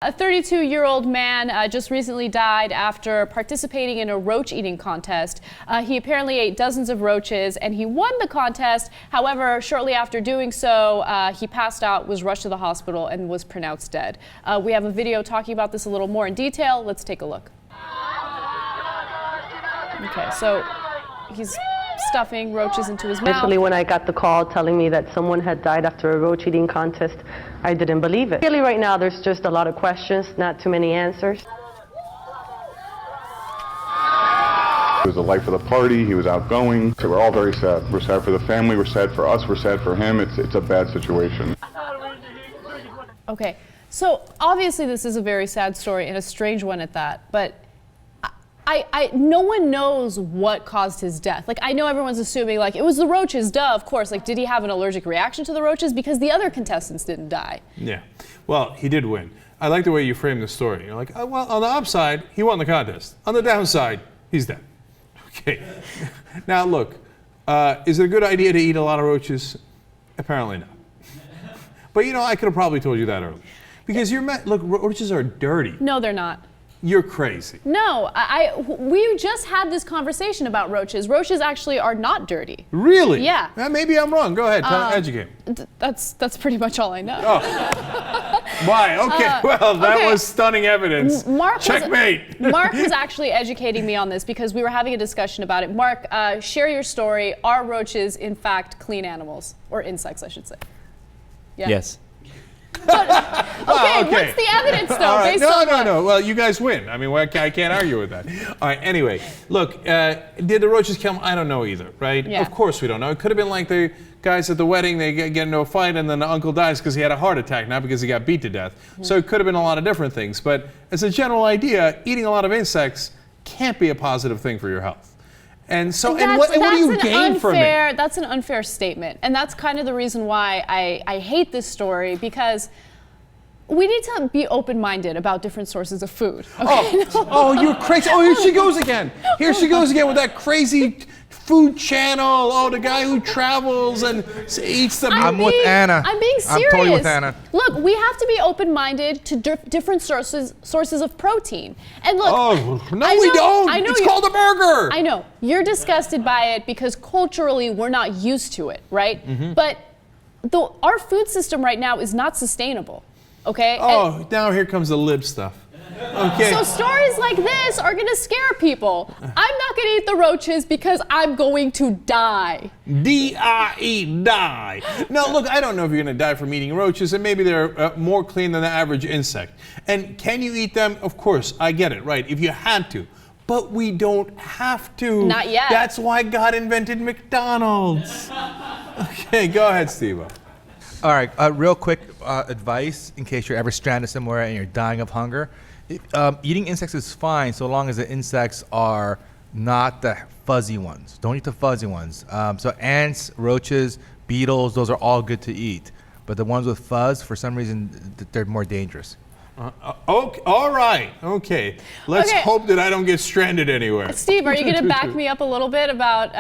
A 32-year-old man just recently died after participating in a roach-eating contest. He apparently ate dozens of roaches, and he won the contest. However, shortly after doing so, he passed out, was rushed to the hospital, and was pronounced dead. We have a video talking about this a little more in detail. Let's take a look. Okay, so he's stuffing roaches into his mouth. Initially, when I got the call telling me that someone had died after a roach eating contest, I didn't believe it. Really, right now, there's just a lot of questions, not too many answers. It was the life of the party. He was outgoing. So we're all very sad. We're sad for the family. We're sad for us. We're sad for him. It's a bad situation. Okay, so obviously this is a very sad story and a strange one at that, but no one knows what caused his death. Like, I know everyone's assuming, like, it was the roaches, duh, of course. Like, did he have an allergic reaction to the roaches? Because the other contestants didn't die. Yeah, well, he did win. I like the way you frame the story. You're like, oh, well, on the upside, he won the contest. On the downside, he's dead. Okay, now look, is it a good idea to eat a lot of roaches? Apparently not. But you know, I could have probably told you that earlier. Because look, roaches are dirty. No, they're not. You're crazy. No, we just had this conversation about roaches. Roaches actually are not dirty. Really? Yeah. Maybe I'm wrong. Go ahead, educate me. That's pretty much all I know. Oh. Why? Okay, well, that was stunning evidence. Checkmate. Mark was actually educating me on this because we were having a discussion about it. Mark, share your story. Are roaches, in fact, clean animals? Or insects, I should say. Yeah. Yes. But, okay, what's the evidence, though? Right. No. Well, you guys win. I mean, I can't argue with that. All right, anyway, look, did the roaches kill him? I don't know either, right? Yeah. Of course we don't know. It could have been like the guys at the wedding, they get into a fight and then the uncle dies because he had a heart attack, not because he got beat to death. Mm-hmm. So it could have been a lot of different things. But as a general idea, eating a lot of insects can't be a positive thing for your health. And so, what do you gain from it? That's an unfair statement. And that's kind of the reason why I hate this story, because we need to be open-minded about different sources of food. Okay? Oh, you're crazy. Oh, here she goes again. Here she goes again with that crazy food channel. Oh, the guy who travels and eats the... I'm with Anna. I'm being serious. I'm totally with Anna. Look, we have to be open-minded to different sources of protein. And look, we don't. It's called a burger. I know. You're disgusted by it because culturally we're not used to it, right? Mm-hmm. But our food system right now is not sustainable. Okay? Oh, now here comes the lib stuff. Okay. So stories like this are gonna scare people. I'm not gonna eat the roaches because I'm going to die. D-I-E, die. Now look, I don't know if you're gonna die from eating roaches, and maybe they're more clean than the average insect. And can you eat them? Of course, I get it, right, if you had to. But we don't have to. Not yet. That's why God invented McDonald's. Okay, go ahead, Steve-O. All right, real quick advice in case you're ever stranded somewhere and you're dying of hunger. Eating insects is fine so long as the insects are not the fuzzy ones. Don't eat the fuzzy ones. So ants, roaches, beetles, those are all good to eat. But the ones with fuzz, for some reason, they're more dangerous. Okay, all right, okay. Let's hope that I don't get stranded anywhere. Steve, are you going to back me up a little bit about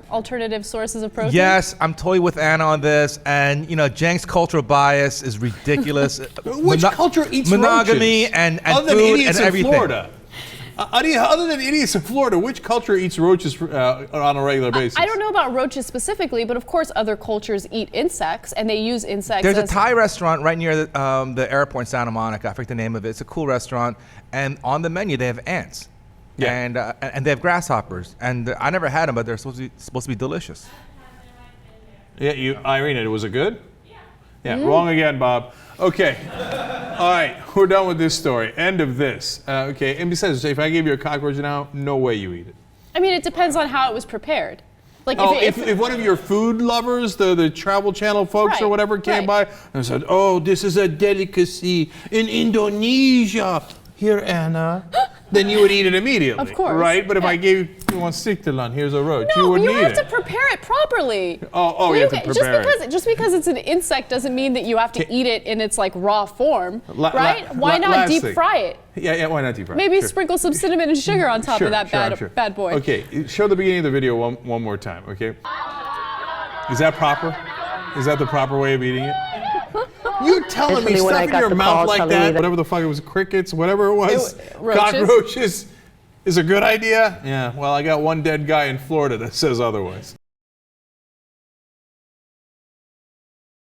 alternative sources of protein? Yes, I'm totally with Anna on this. And, you know, Cenk's cultural bias is ridiculous. Which culture eats monogamy roaches? and other food than idiots and everything. In Florida. Other than idiots in Florida, which culture eats roaches on a regular basis? I don't know about roaches specifically, but of course other cultures eat insects, and they use insects. There's a Thai restaurant right near the airport in Santa Monica. I forget the name of it. It's a cool restaurant, and on the menu they have ants, and they have grasshoppers. And I never had them, but they're supposed to be delicious. Yeah, Irene, was it good? Yeah, wrong again, Bob. Okay. All right, we're done with this story. End of this. Okay, and besides, if I gave you a cockroach now, no way you eat it. I mean, it depends on how it was prepared. Like if one of your food lovers, the Travel Channel folks or whatever came by and said, oh, this is a delicacy in Indonesia. Here, Anna. Then you would eat it immediately. Of course. Right? But if I gave you one siktalan, here's a roach, you wouldn't eat it. No, you have to prepare it properly. You have to prepare it. Just because it's an insect doesn't mean that you have to eat it in its like raw form, right? Why not deep fry it? Yeah, why not deep fry it? Maybe sprinkle some cinnamon and sugar on top of that bad boy. Okay, show the beginning of the video one more time, okay? Is that proper? Is that the proper way of eating it? You telling me Initially, when I stuff in got your the mouth call like telling me that, that- whatever the fuck it was, crickets, whatever it was, Roaches? cockroaches, is a good idea? Yeah, well, I got one dead guy in Florida that says otherwise.